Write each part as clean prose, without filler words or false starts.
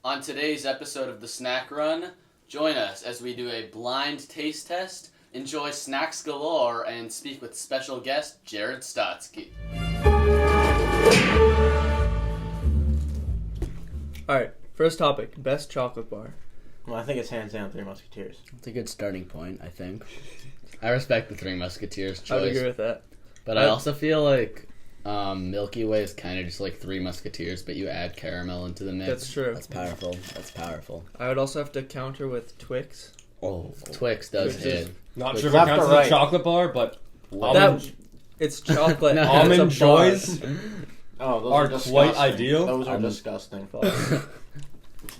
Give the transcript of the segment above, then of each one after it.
On today's episode of the Snack Run, join us as we do a blind taste test, enjoy snacks galore, and speak with special guest Jared Stotsky. Alright, first topic, best chocolate bar. Well, I think it's hands down Three Musketeers. It's a good starting point, I think. I respect the Three Musketeers choice. I would agree with that. But I also feel like Milky Way is kind of just like Three Musketeers, but you add caramel into the mix. That's true. That's powerful. I would also have to counter with Twix. Oh, Twix does Twix is- hit. Not Twix sure if it left counts or as a right? chocolate bar, but It's chocolate. No. and almond it's a bar. joys Oh, those are are disgusting. quite ideal. Those are disgusting.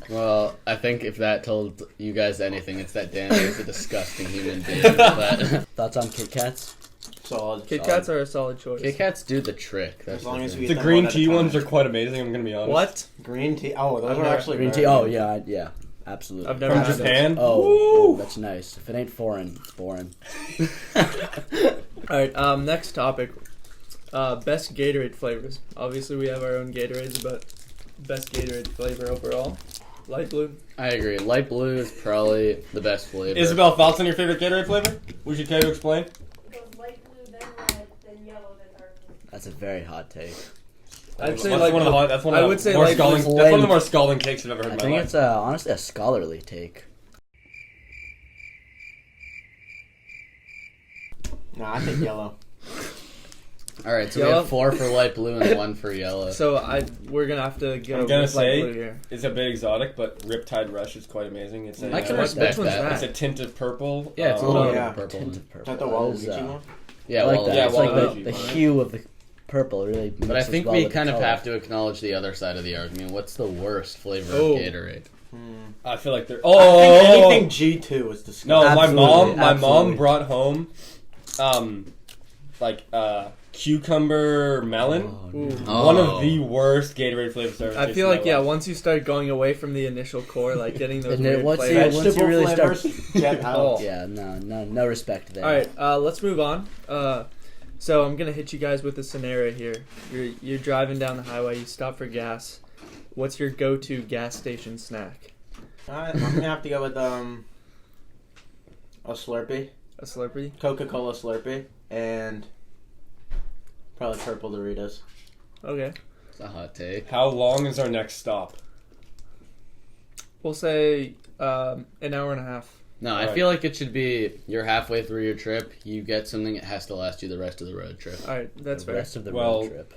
Well, I think if that told you guys anything, it's that Danny is a disgusting human being. But thoughts on Kit Kats? Solid. Kit Kats are a solid choice. Kit Kats do the trick. That's As long the as thing. we the get them green one at a tea time. ones are quite amazing. I'm gonna be honest. What? Green tea? Oh, those I've are never- actually Green very tea? Oh, good. yeah, absolutely. I've never From had it. Japan? Oh, that's nice. If it ain't foreign, it's boring. Alright, next topic. Best Gatorade flavors. Obviously, we have our own Gatorades, but best Gatorade flavor overall. Light blue. I agree. Light blue is probably the best flavor. Isabel, thoughts on your favorite Gatorade flavor? Would you care to explain? Goes light blue, then red, then yellow, then dark blue. That's a very hot take. I'd say that's light one of the blue. hot, that's one I of the would say more light scalding. blue's That's one of the lame. more scalding takes I've ever heard I in my think life. it's honestly a scholarly take. No, I think yellow. Alright, so we Yellow? have 4 for light blue and 1 for yellow. So we're gonna have to go I'm gonna with light say- blue here. It's a bit exotic, but Riptide Rush is quite amazing. It's a, I can Which respect one's that. that? It's a tint of purple. Yeah, it's a little Oh, bit yeah. of purple. Tint of Is purple. that the That is, Waluigi one? Yeah, I like well, that. yeah, It's like Waluigi. the hue of the purple really. But I mixes think well we with the kind of color. have to acknowledge the other side of the argument. What's the worst flavor Oh. of Gatorade? I feel like they're. I think anything G2 is disgusting. No, Absolutely, my mom absolutely. brought home, cucumber melon. Ooh. One of the worst Gatorade flavors I've ever I tasted feel in like my life. once you start going away from the initial core, like getting those And then weird once you- flavors. once Vegetable really flavors, start- get out. Oh. Yeah, no respect there. All right, let's move on. So I'm gonna hit you guys with a scenario here. You're driving down the highway. You stop for gas. What's your go-to gas station snack? I'm gonna have to go with a Slurpee, A Slurpee? Coca-Cola Slurpee, and probably purple Doritos. Okay. It's a hot take. How long is our next stop? We'll say an hour and a half. No, I Right. feel like it should be you're halfway through your trip, you get something that has to last you the rest of the road trip. All right, that's the fair. rest of the Well, road trip.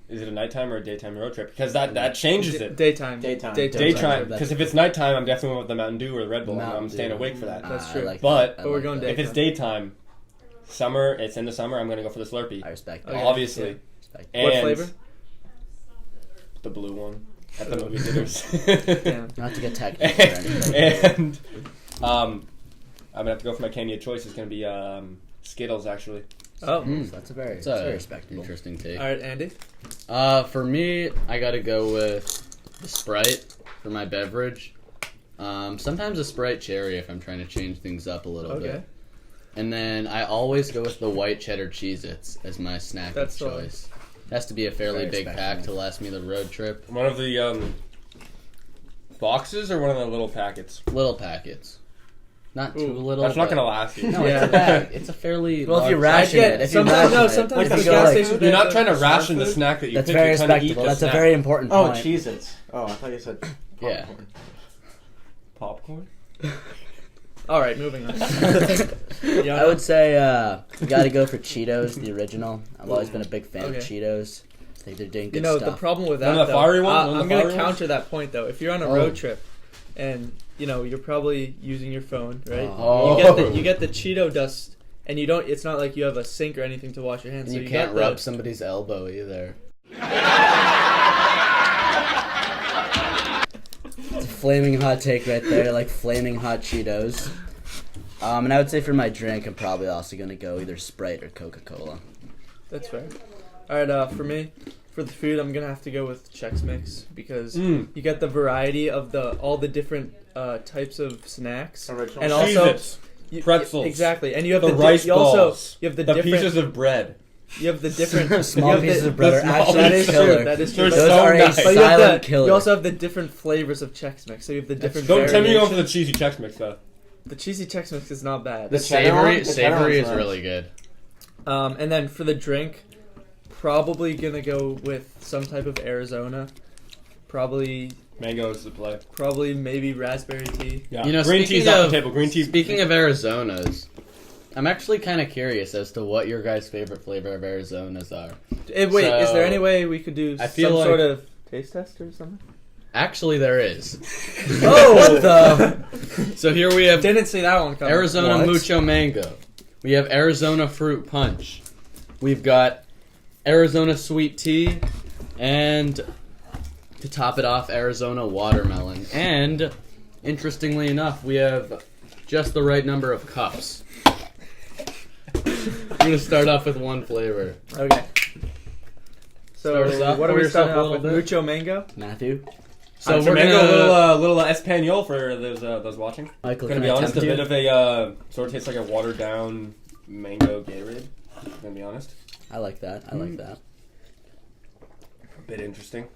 Is it a nighttime or a daytime road trip? Because that changes it. Daytime. Daytime. Daytime. That's- Because if it's nighttime, I'm definitely going with the Mountain Dew or the Red Bull. and Mountain I'm staying Dew. awake for that. That's I true. like But- that. I But we're like going that. If it's daytime, summer, it's in the summer, I'm going to go for the Slurpee. I respect that. Okay. Obviously. Yeah. Respect And What flavor? the blue one at the movie theaters. Damn. Not to get technical or anything. and I'm going to have to go for my candy of choice. It's going to be Skittles, actually. Oh. That's a very, It's that's very a respectable. interesting take. All right, Andy. For me, I gotta go with the Sprite for my beverage. Sometimes a Sprite cherry if I'm trying to change things up a little Okay. bit. And then I always go with the white cheddar Cheez-Its as my snack That's of solid. choice. It has to be a fairly Very big pack respectable. to last me the road trip. One of the boxes or one of the little packets? Little packets. Not too Ooh, little. That's not but- going to last you. No, Yeah. it's a bag. It's a fairly Well, if you large- ration I it, get if you sometimes ration no. it, Sometimes like the the gas like- station. You're not trying to Snack ration the food? snack that you That's think very you're trying to eat. respectable. Just That's a snack. very important Oh, point. Cheez-Its. Oh, I thought you said Yeah. popcorn. Popcorn? All right, moving on. I would say you got to go for Cheetos, the original. I've always been a big fan Okay. of Cheetos. I think they're doing good You know, stuff. the problem with One that, of the though, fiery ones? One of the I'm going to fiery ones? counter that point, though. If you're on a Oh. road trip and, you're probably using your phone, right? Oh. You get the Cheeto dust, and you don't. It's not like you have a sink or anything to wash your hands. And so you you can't got rub the, somebody's elbow either. It's a flaming hot take right there, like flaming hot Cheetos. And I would say for my drink, I'm probably also going to go either Sprite or Coca-Cola. That's fair. All right, for me, for the food, I'm gonna have to go with Chex Mix because you get the variety of all the different types of snacks, Original. and also Cheez-Its, pretzels, exactly, and you have the the rice you also balls, you have the the different pieces of bread. You have the different Small you have pieces the- of bread are small actually That is killer. true. That is true. They're Those so are nice. a But you have silent the, killer. you also have the different flavors of Chex Mix. So you have the different. Don't tell me you go for the variations. cheesy Chex Mix though. The cheesy Chex Mix is not bad. The cheddar one? savory The cheddar one's is nice. really good. And then for the drink, probably gonna go with some type of Arizona. Probably Mango is the play. maybe raspberry tea. Yeah. You know, green speaking tea's off of- the table. Green tea. Speaking of Arizonas, I'm actually kind of curious as to what your guys' favorite flavor of Arizonas are. Wait, is So, there any way we could do I feel some like- sort of taste test or something? Actually, there is. Oh, what the? So here we have Didn't see that one coming. Arizona What? Mucho Mango. We have Arizona Fruit Punch. We've got Arizona Sweet Tea. And to top it off, Arizona Watermelon. And, interestingly enough, we have just the right number of cups. We're going to start off with one flavor. Okay. Start us So off, what are pour we yourself starting a off with? little bit. Mucho Mango. Matthew, So So we're mango, gonna... little Espanol for those watching. Michael, Gonna can be I honest, a tempt you? bit of a sort of tastes like a watered down mango Gatorade. Gonna be honest, I like that. I like that. a bit interesting.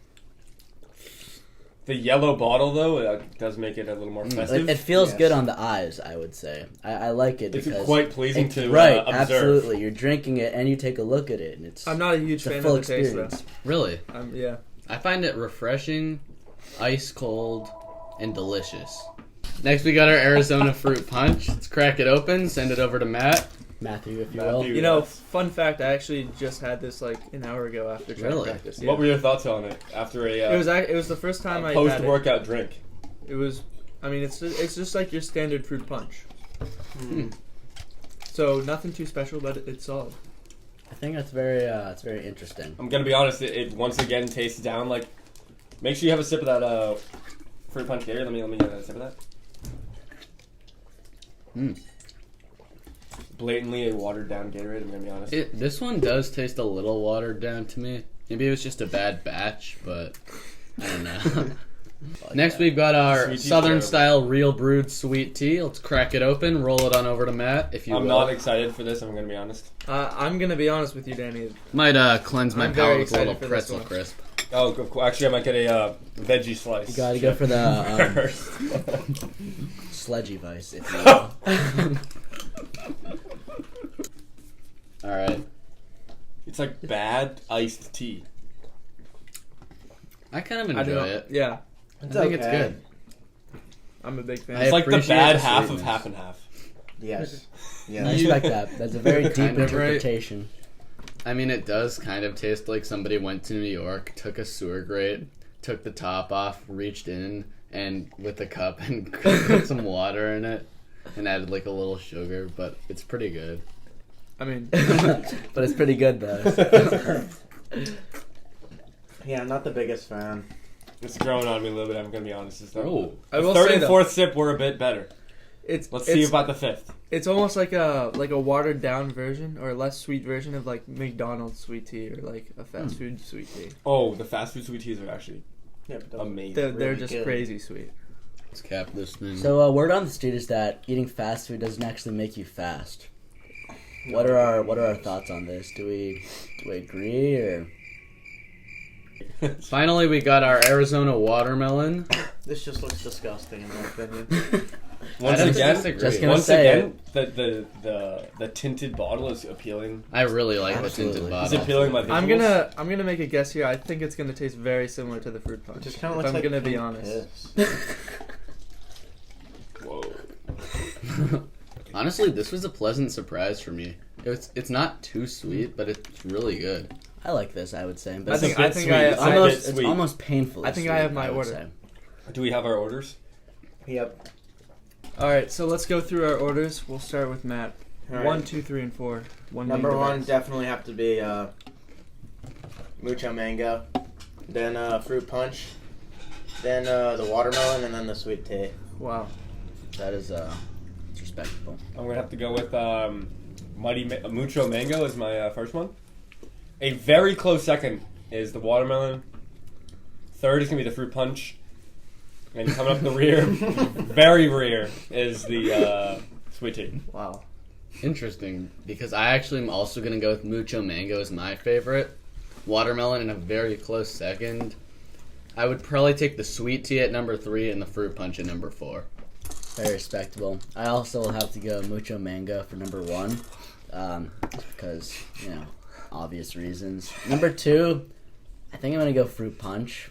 The yellow bottle though does make it a little more festive. It feels Yes. good on the eyes, I would say. I like it It's because quite pleasing it's to right, observe. absolutely. You're drinking it and you take a look at it, and it's I'm not a huge it's a fan full of the taste experience. Really? though. Yeah. I find it refreshing, ice cold, and delicious. Next, we got our Arizona Fruit Punch. Let's crack it open, send it over to Matt. Matthew, if you Matthew. will. You know, fun fact, I actually just had this like an hour ago after trying Really? to practice. Yeah. What were your thoughts on it after a it was the first time I had it. post-workout drink? It was, I mean, it's just like your standard fruit punch. So nothing too special, but it's solid. I think it's very interesting. I'm gonna be honest. It once again tastes down like. Make sure you have a sip of that fruit punch Gatorade. Let me get a sip of that. Mm. Blatantly a watered down Gatorade. I'm gonna be honest. This one does taste a little watered down to me. Maybe it was just a bad batch, but I don't know. Next, we've got our Sweet tea Southern flavor. style real brewed sweet tea. Let's crack it open, roll it on over to Matt, if you I'm will. not excited for this. I'm gonna be honest. I'm gonna be honest with you, Danny. Might cledge my I'm very palate with a little excited for this pretzel one. crisp. Oh, cool. Actually, I might get a veggie slice. You gotta go for the first. sledgy vice, if you will. All right. It's like bad iced tea. I kind of I don't enjoy know. it. Yeah, I think it's good. I'm a big fan. I It's like the appreciate bad the half of sweetness. half and half. Yes. I Yeah. respect that. That's a very deep Kind of right. interpretation. I mean, it does kind of taste like somebody went to New York, took a sewer grate, took the top off, reached in, and with a cup and put some water in it, and added like a little sugar. But it's pretty good. I mean, But it's pretty good though. Yeah, I'm not the biggest fan. It's growing on me a little bit. I'm gonna be honest. Oh, I The will third say and though, fourth sip were a bit better. it's Let's see it's, about the fifth. it's almost like a watered down version or a less sweet version of like McDonald's sweet tea or like a fast food sweet tea. Oh, the fast food sweet teas are actually Yeah, but those- amazing. They're really just good. crazy sweet. let's cap this thing. So word on the street is that eating fast food doesn't actually make you fast. What are our thoughts on this? Do we agree or? Finally, we got our Arizona watermelon. This just looks disgusting in my opinion. Once I don't again, disagree. Just gonna once say again, the tinted bottle is appealing. I really like Absolutely. the tinted It's bottle. appealing by visuals. I'm gonna make a guess here. I think it's gonna taste very similar to the fruit punch. Just kind of if looks I'm like gonna be pink honest. piss. Whoa. Honestly, this was a pleasant surprise for me. It's not too sweet, but it's really good. I like this. I would say, but I think a bit sweet. sweet. It's a bit it's sweet. almost painfully. I think sweet, I have my would order. say. Do we have our orders? Yep. All right, so let's go through our orders. We'll start with Matt. All right. 1, 2, 3, and 4. Number being the one best. definitely have to be Mucho Mango, then Fruit Punch, then the watermelon, and then the sweet tea. Wow. That is it's respectable. I'm gonna have to go with Mucho Mango as my first one. A very close second is the watermelon. Third is gonna be the fruit punch, and coming up the rear, very rear, is the sweet tea. Wow. Interesting, because I actually am also going to go with Mucho Mango as my favorite. Watermelon in a very close second. I would probably take the sweet tea at number 3 and the fruit punch at number 4. Very respectable. I also will have to go Mucho Mango for number 1, because, obvious reasons. Number 2, I think I'm going to go fruit punch,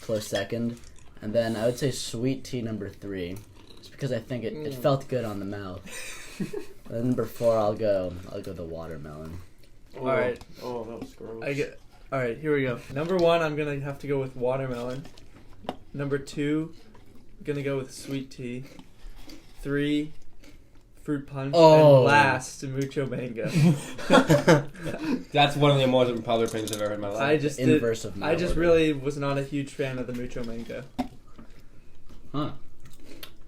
close second. And then I would say sweet tea number 3, just because I think it felt good on the mouth. Then number 4, I'll go the watermelon. All right. Oh, that was gross. All right, here we go. Number 1, I'm gonna have to go with watermelon. Number 2, I'm gonna go with sweet tea. 3, fruit punch. Oh. And last, Mucho Mango. That's one of the most unpopular opinions I've ever heard in my life. I just Inverse of my I just order. really was not a huge fan of the Mucho Mango. Huh.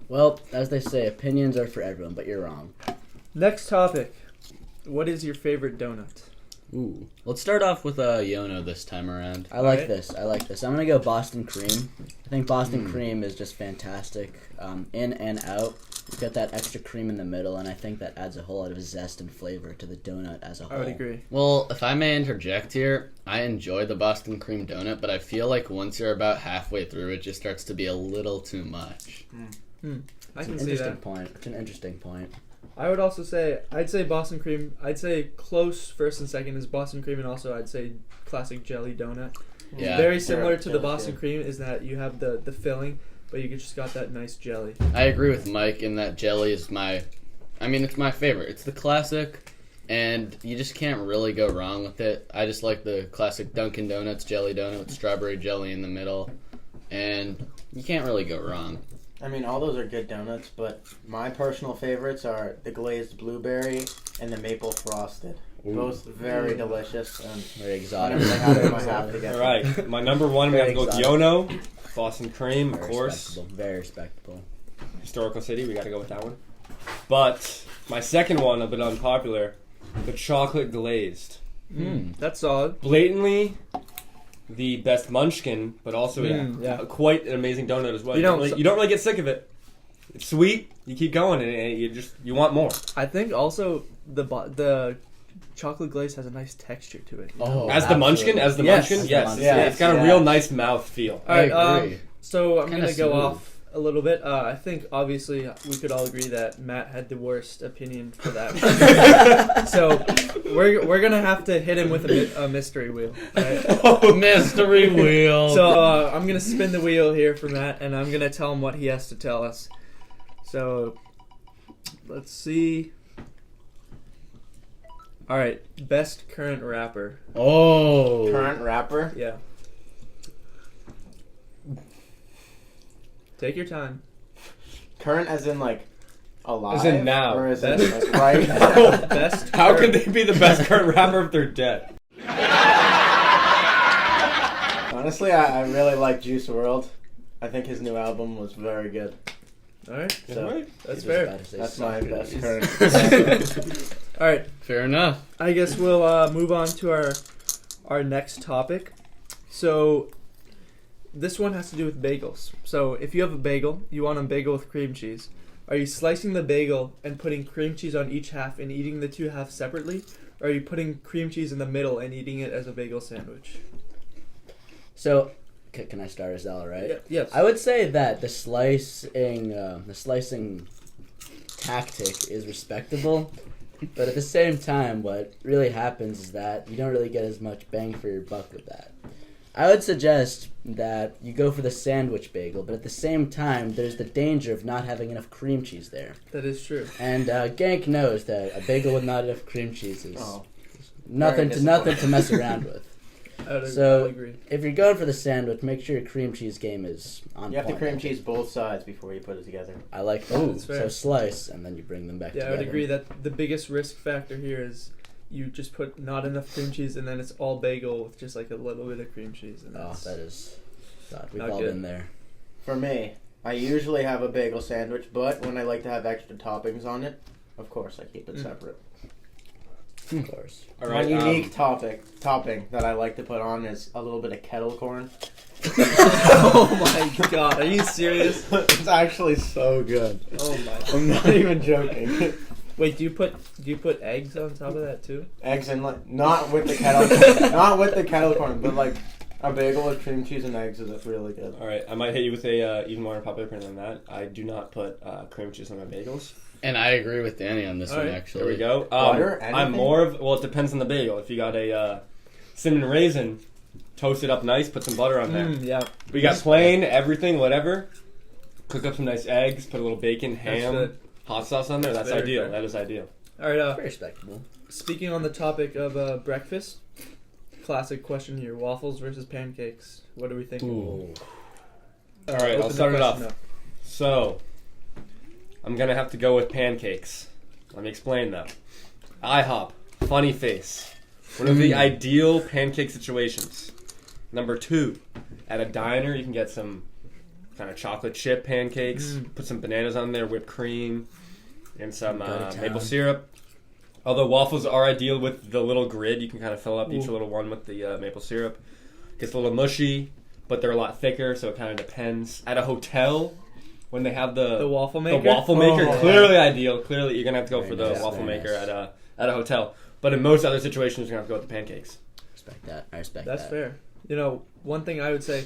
Well, as they say, opinions are for everyone, but you're wrong. Next topic. What is your favorite donut? Ooh. Let's start off with Yono this time around. I like Alright. this. I'm gonna go Boston cream. I think Boston cream is just fantastic. In and out. You've got that extra cream in the middle, and I think that adds a whole lot of zest and flavor to the donut as a whole. I would agree. Well, if I may interject here, I enjoy the Boston cream donut, but I feel like once you're about halfway through, it just starts to be a little too much. I It's can an see interesting that. point. It's an interesting point. I would also say, I'd say Boston cream. I'd say close first and second is Boston cream, and also I'd say classic jelly donut. Yeah. Very similar to the jelly's Boston good. cream is that you have the filling, but you just got that nice jelly. I agree with Mike in that jelly is it's my favorite. It's the classic, and you just can't really go wrong with it. I just like the classic Dunkin' Donuts jelly donut with strawberry jelly in the middle, and you can't really go wrong. I mean, all those are good donuts, but my personal favorites are the glazed blueberry and the maple frosted. Both very delicious. And Very exotic. whenever they have them, I have to get All them. right, my number 1, we have to go with Yono, Boston cream, of Very course. respectable. Very respectable. Historical city, we got to go with that one. But my second one, a bit unpopular, the chocolate glazed. That's solid. Blatantly the best munchkin, but also Yeah. quite an amazing donut as well. You You, know, you don't really get sick of it. It's sweet. You keep going, and you want more. I think also the chocolate glaze has a nice texture to it. Oh, As the munchkin, Yes. yes, Yes. it's got a real nice mouth feel. All right, I agree. so I'm Kinda gonna go smooth. off a little bit. I think obviously we could all agree that Matt had the worst opinion for that. So we're gonna have to hit him with a mystery wheel. Right? Mystery wheel. So I'm gonna spin the wheel here for Matt, and I'm gonna tell him what he has to tell us. So let's see. All right, best current rapper. Oh. Current rapper? Yeah. Take your time. Current as in, like, alive? As in now. Or as in, Best- like, right now? Best. How current- could they be the best current rapper if they're dead? Honestly, I really like Juice WRLD. I think his new album was very good. All right, So, that's He was fair. about to say that's my best Socrates. current. All right, Fair enough. I guess we'll move on to our next topic. So this one has to do with bagels. So if you have a bagel, you want a bagel with cream cheese. Are you slicing the bagel and putting cream cheese on each half and eating the two halves separately? Or are you putting cream cheese in the middle and eating it as a bagel sandwich? So, can I start? Is that all right? Yes. I would say that the slicing tactic is respectable, but at the same time, what really happens is that you don't really get as much bang for your buck with that. I would suggest that you go for the sandwich bagel, but at the same time, there's the danger of not having enough cream cheese there. That is true. And Gank knows that a bagel with not enough cream cheese is Oh. nothing to mess around with. I would So- agree. If you're going for the sandwich, make sure your cream cheese game is on You have to point. cream cheese both sides before you put it together. I like that. That's fair. So slice, and then you bring them back Yeah, I together. would agree that the biggest risk factor here is you just put not enough cream cheese and then it's all bagel with just like a little bit of cream cheese. And Oh, that's, that is... God, we've Not all good. been there. For me, I usually have a bagel sandwich, but when I like to have extra toppings on it, of course I keep it separate. Of course. All My right, unique topping that I like to put on is a little bit of kettle corn. oh my god, are you serious? It's actually so good. Oh my. I'm not even joking. Wait, do you put eggs on top of that too? Eggs and not with the kettle, not with the kettle corn, but like a bagel with cream cheese and eggs is really good. All right, I might hit you with a even more unpopular opinion than that. I do not put cream cheese on my bagels. And I agree with Danny on this one, Alright. actually. There we go. Butter, I'm anything? more of it depends on the bagel. If you got a cinnamon raisin, toast it up nice, put some butter on there. Yeah. We got plain everything, whatever. Cook up some nice eggs, put a little bacon, ham, good. hot sauce on there. That's Very ideal. fair. That is ideal. All right. Very respectable. Speaking on the topic of breakfast, classic question here: waffles versus pancakes. What do we think? Ooh. All right, I'll open the start it off. question up. So, I'm gonna have to go with pancakes. Let me explain them. IHOP, funny face. One of the ideal pancake situations. Number 2, at a diner, you can get some kind of chocolate chip pancakes. Put some bananas on there, whipped cream, and some Go to maple town. syrup. Although waffles are ideal with the little grid, you can kind of fill up each Ooh. little one with the maple syrup. Gets a little mushy, but they're a lot thicker, so it kind of depends. At a hotel, when they have The waffle the maker. waffle maker, Oh, clearly ideal. Clearly, you're gonna have to go Very for the nice, waffle very maker nice. at a hotel. But in most other situations, you're gonna have to go with the pancakes. Respect that. I respect That's that. fair. You know, one thing I would say,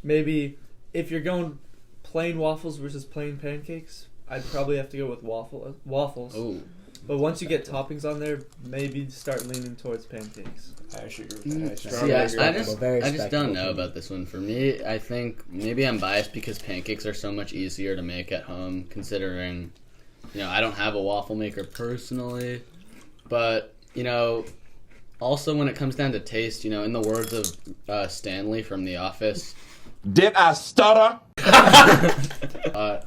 maybe if you're going plain waffles versus plain pancakes, I'd probably have to go with waffles. Ooh. But once you get toppings on there, maybe start leaning towards pancakes. I actually agree with that. I See, strongly I agree. just, Very I just don't respectable. know about this one. For me, I think maybe I'm biased because pancakes are so much easier to make at home, considering, I don't have a waffle maker personally. But, also when it comes down to taste, in the words of Stanley from The Office. Did I stutter? uh,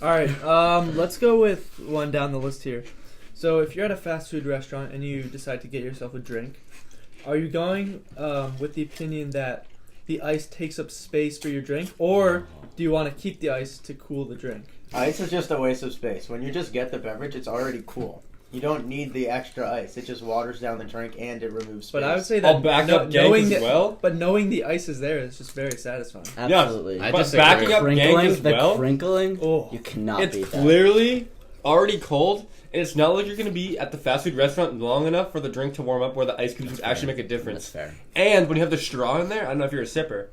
Alright, let's go with one down the list here. So if you're at a fast food restaurant and you decide to get yourself a drink, are you going with the opinion that the ice takes up space for your drink, or do you want to keep the ice to cool the drink? Ice is just a waste of space. When you just get the beverage, it's already cool. You don't need the extra ice. It just waters down the drink and it removes space. But I would say that I'll back up gank knowing as that, well. but knowing the ice is there is just very satisfying. Absolutely. I But disagree. backing up gank Crinkling, as the well, crinkling, Oh. you cannot it's beat that. clearly already cold, and it's not like you're going to be at the fast food restaurant long enough for the drink to warm up where the ice cubes would actually make a That's difference. fair. And when you have the straw in there, I don't know if you're a sipper.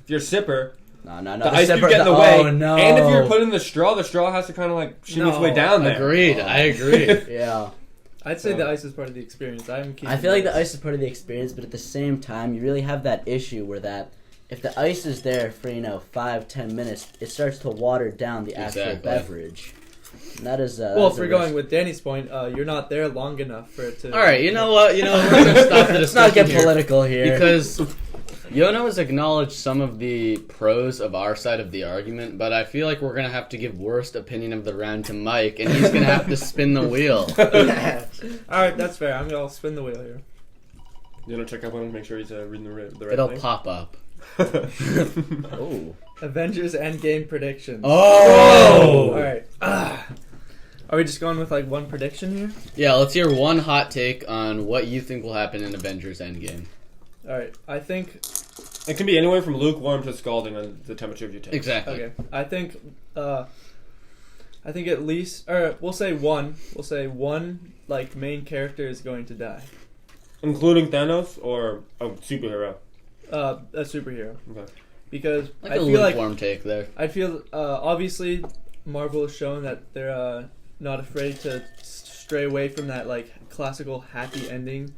If you're a sipper, No. the ice cube get in the way. Oh, no. And if you're putting the straw has to kind of like shimmy its way No, down there. Agreed. I agree. Yeah. I'd say So- the ice is part of the experience. I feel like the ice is part of the experience, but at the same time, you really have that issue where that if the ice is there for 5-10 minutes, it starts to water down the actual Exactly. beverage. And that is Well, that's if a we're risk. going with Danny's point, you're not there long enough for it to. All right, you know what? We're going to stop the Let's not discussion get here. political here. Because Yono has acknowledged some of the pros of our side of the argument, but I feel like we're going to have to give worst opinion of the round to Mike, and he's going to have to spin the wheel. All right, that's fair. I'll spin the wheel here. You want to check up on him, make sure he's reading the right It'll thing? pop up. Oh. Avengers Endgame predictions. Oh! All right. Are we just going with one prediction here? Yeah, let's hear one hot take on what you think will happen in Avengers Endgame. All right. I think. It can be anywhere from lukewarm to scalding on the temperature of your taste. Exactly. Okay. I think at least, or we'll say one. We'll say one main character is going to die. Including Thanos or a superhero? A superhero. Okay. Because Like I a feel lukewarm take there. obviously Marvel has shown that they're not afraid to stray away from that classical happy ending.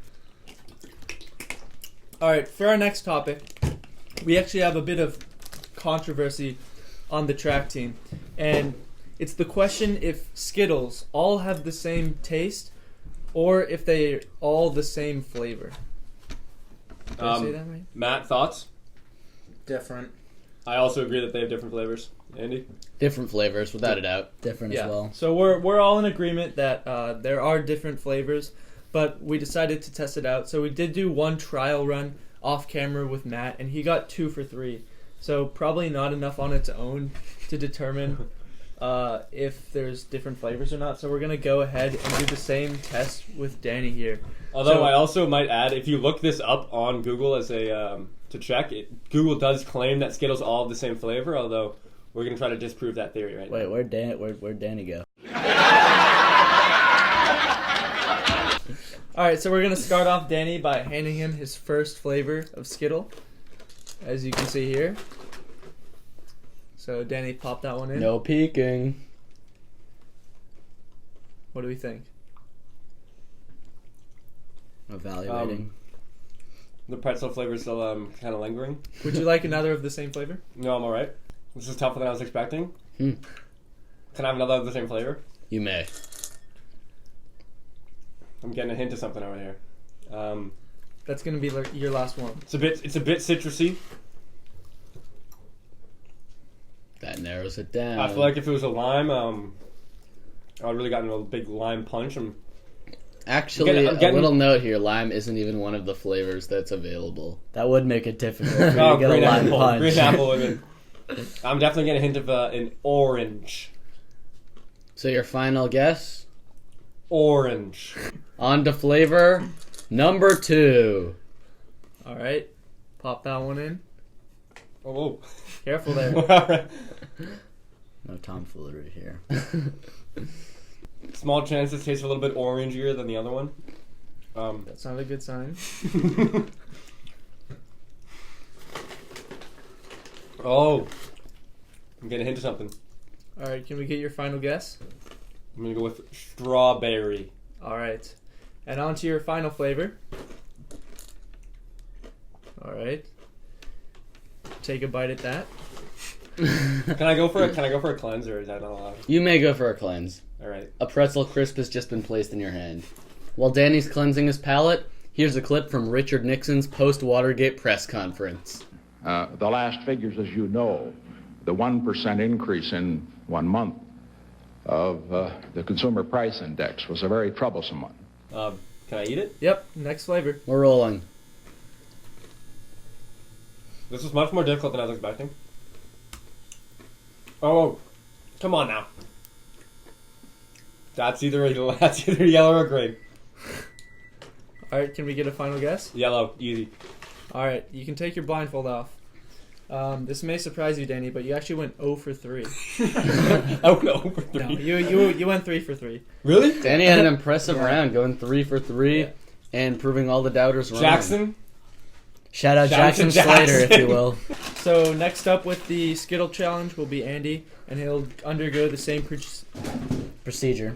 All right, for our next topic, we actually have a bit of controversy on the track team, and it's the question if Skittles all have the same taste or if they're all the same flavor. Did I say that right? Matt, thoughts? Different. I also agree that they have different flavors. Andy? Different flavors, without a doubt. Different as well. So we're all in agreement that there are different flavors, but we decided to test it out. So we did do one trial run off camera with Matt, and he got 2 for 3. So probably not enough on its own to determine if there's different flavors or not. So we're gonna go ahead and do the same test with Danny here. Although So- I also might add, if you look this up on Google as a to check, Google does claim that Skittles all have the same flavor, although we're going to try to disprove that theory right Wait, now. where'd Danny go? All right, so we're gonna start off Danny by handing him his first flavor of Skittle, as you can see here. So Danny, pop that one in. No peeking. What do we think? Evaluating. The pretzel flavor is still kind of lingering. Would you like another of the same flavor? No, I'm alright. This is tougher than I was expecting. Hmm. Can I have another of the same flavor? You may. I'm getting a hint of something over here. That's gonna be your last one. It's a bit citrusy. That narrows it down. I feel like if it was a lime, I would really gotten a big lime punch. Actually, I'm getting- a little note here: lime isn't even one of the flavors that's available. That would make it difficult for you Oh, to get a green lime apple. punch. Green apple would have been. I'm definitely getting a hint of an orange. So your final guess? Orange. On to flavor number 2. All right, pop that one in. Oh, whoa. Careful there. Alright. No tomfoolery here. Small chance this tastes a little bit orangier than the other one. That's not a good sign. Oh. I'm getting a hint of something. All right, can we get your final guess? I'm gonna go with strawberry. All right, and on to your final flavor. All right, take a bite at that. Can I go for a cleanser? Is that not allowed? You may go for a cleanse. All right. A pretzel crisp has just been placed in your hand. While Danny's cleansing his palate, here's a clip from Richard Nixon's post-Watergate press conference. The last figures, as you know, the 1% increase in 1 month of the consumer price index was a very troublesome one. Can I eat it? Yep, next flavor. We're rolling. This is much more difficult than I was expecting. Oh, come on now. That's either yellow or green. All right, can we get a final guess? Yellow, easy. All right, you can take your blindfold off. This may surprise you, Danny, but you actually went 0 for 3. Oh no, for 3. No, you went 3 for 3. Really? Danny had an impressive round, going 3 for 3 Yeah. and proving all the doubters wrong. Jackson. Shout out Shout out Jackson to Slater, if Jackson. you will. So next up with the Skittle challenge will be Andy, and he'll undergo the same Procedure.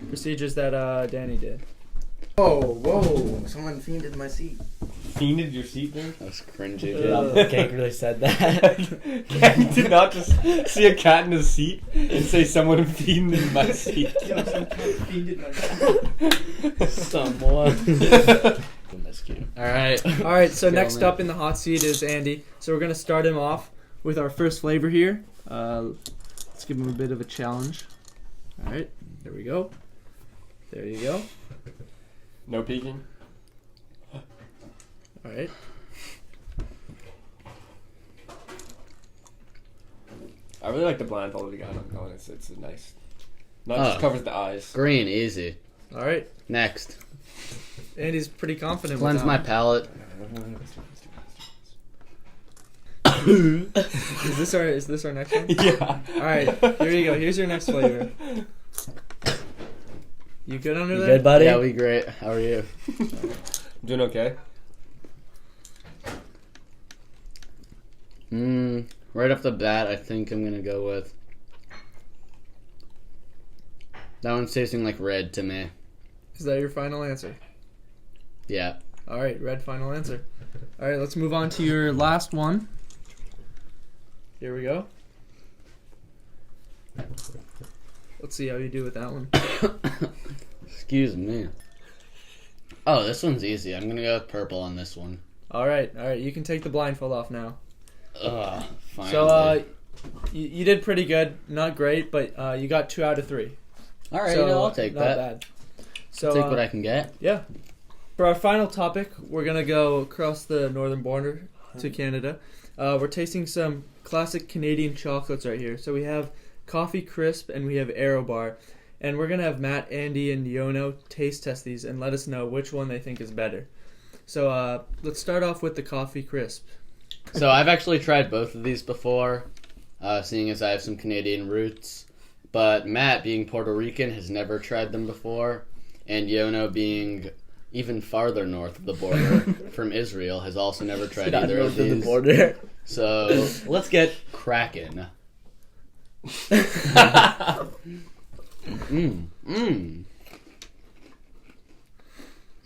procedures that Danny did. Whoa! Someone fiended my seat. Fiended your seat there? That was cringy, Uh, dude. Cake really said that. He did not just see a cat in his seat and say someone fiended my seat. Someone. That's cute. Alright. All right, so Go, next man. up in the hot seat is Andy. So we're gonna start him off with our first flavor here. Let's give him a bit of a challenge. All right, there we go. There you go. No peeking. All right. I really like the blindfold we got going. It's nice. Not Oh. just covers the eyes. Green, easy. All right. Next. Andy's pretty confident. Cleanse with my that palate. one. Is this our next one? Yeah. All right. Here you go. Here's your next flavor. You good under You there? good, buddy? Yeah, we great. How are you? Doing okay? Right off the bat, I think I'm gonna go with that one's tasting like red to me. Is that your final answer? Yeah. All right, red final answer. All right, let's move on to your last one. Here we go. Let's see how you do with that one. Excuse me. Oh, this one's easy. I'm gonna go with purple on this one. All right, you can take the blindfold off now. Ugh, finally. So, you did pretty good. Not great, but you got 2 out of 3. all right, So, I'll take not that. bad. So, Take what I can get. yeah. For our final topic, we're gonna go across the northern border to Canada. We're tasting some classic Canadian chocolates right here. So we have Coffee Crisp and we have Aero Bar, and we're gonna have Matt, Andy, and Yono taste test these and let us know which one they think is better. So let's start off with the Coffee Crisp. So I've actually tried both of these before, seeing as I have some Canadian roots. But Matt, being Puerto Rican, has never tried them before, and Yono, being even farther north of the border from Israel, has also never tried Not either of north of the these. border. So let's get cracking.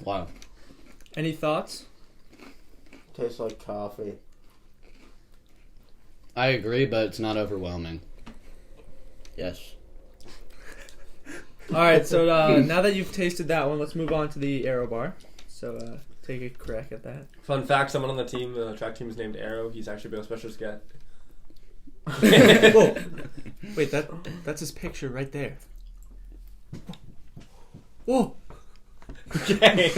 Wow. Any thoughts? Tastes like coffee. I agree, but it's not overwhelming. Yes. All right, so now that you've tasted that one, let's move on to the Aero Bar. So take a crack at that. Fun fact: someone on the team, the track team, is named Arrow. He's actually been a special scout. Whoa. Wait, that's his picture right there. Whoa. Okay.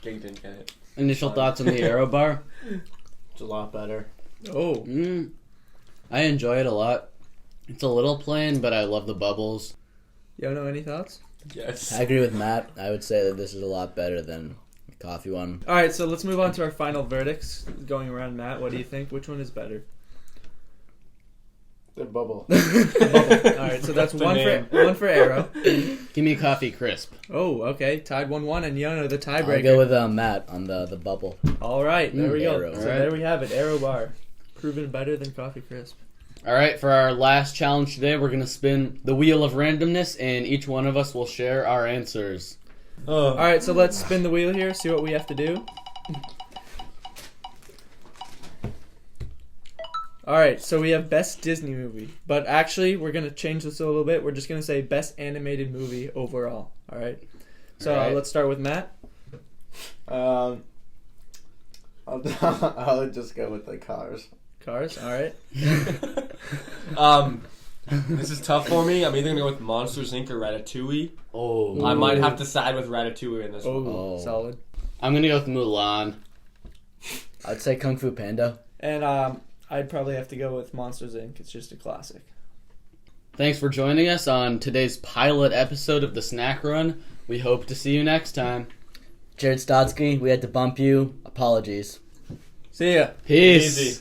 Jake didn't get it. Initial thoughts on the Aero Bar? It's a lot better. Oh. I enjoy it a lot. It's a little plain, but I love the bubbles. Yono, any thoughts? Yes. I agree with Matt. I would say that this is a lot better than the coffee one. All right, so let's move on to our final verdicts. Going around, Matt, what do you think? Which one is better? The bubble. All right, so that's The one for Aero. Give me a coffee crisp. Oh, okay. Tied 1-1, and Yono, the I'll tiebreaker. go with Matt on the bubble. All right, there we go. Aero. So All right. there we have it, Aero Bar. Proven better than Coffee Crisp. All right, for our last challenge today, we're going to spin the wheel of randomness, and each one of us will share our answers. All right, so let's spin the wheel here, see what we have to do. All right, so we have best Disney movie, but actually we're going to change this a little bit. We're just going to say best animated movie overall. All right. So All right. let's start with Matt. I'll just go with the Cars. Cars, all right. This is tough for me. I'm either gonna go with Monsters Inc. or Ratatouille. Oh. I might have to side with Ratatouille in this one. Oh, Oh. solid. I'm going to go with Mulan. I'd say Kung Fu Panda. And I'd probably have to go with Monsters Inc. It's just a classic. Thanks for joining us on today's pilot episode of the Snack Run. We hope to see you next time. Jared Stotsky, we had to bump you. Apologies. See ya. Peace. Easy.